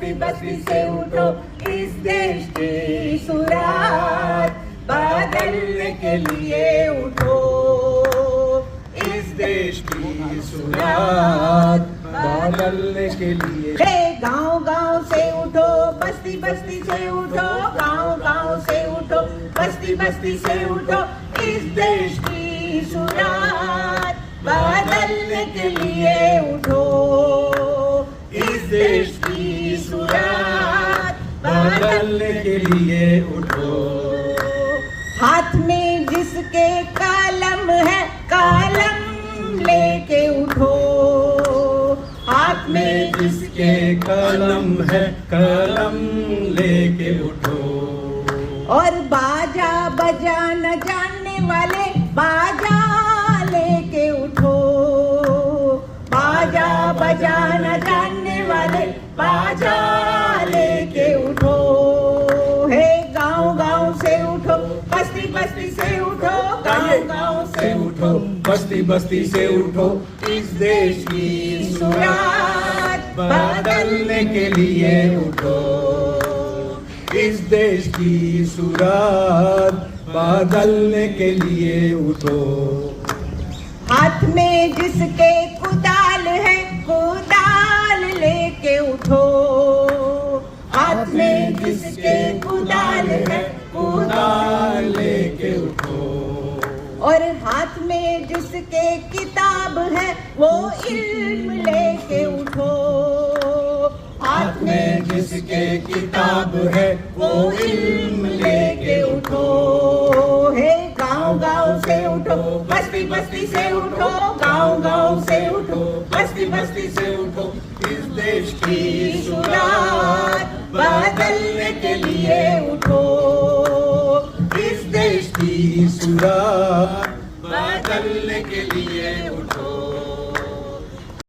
बस्ती बस्ती से उठो, इस देश की सुरात बदलने के लिए उठो, इस देश की सुरात बदलने के लिए। गांव गांव से उठो, बस्ती बस्ती से उठो, गांव गांव से उठो, बस्ती बस्ती से उठो, इस देश की सुरात बदलने के लिए उठो, इस देश की सुरात बदलने के लिए उठो। हाथ में जिसके कलम है, कलम लेके उठो, हाथ में जिसके कलम है, कलम लेके उठो। और बाजा बजा न जानने वाले, बाजा लेके उठो, बाजा बजा न जानने वाले, बाजा लेके उठो। हे गांव गांव से उठो, बस्ती बस्ती से उठो, गांव गांव से उठो, बस्ती बस्ती से उठो, इस देश की सुरात बदलने के लिए उठो, इस देश की सुरात बदलने के लिए उठो। हाथ में जिसके कुदाल है, कुदाल लेके उठो, हाथ में जिसके कुदाल है, कुदाल लेके उठो। और हाथ में जिसके किताब है, वो इल्म लेके उठो, हाथ में जिसके किताब है, वो इल्म लेके उठो। हे गांव गांव से उठो, बस्ती बस्ती से उठो, गांव गांव से उठो, बस्ती बस्ती से उठो, इस देश की सुरात बदलने के लिए उठो, इस देश की सुरात बदलने के लिए उठो।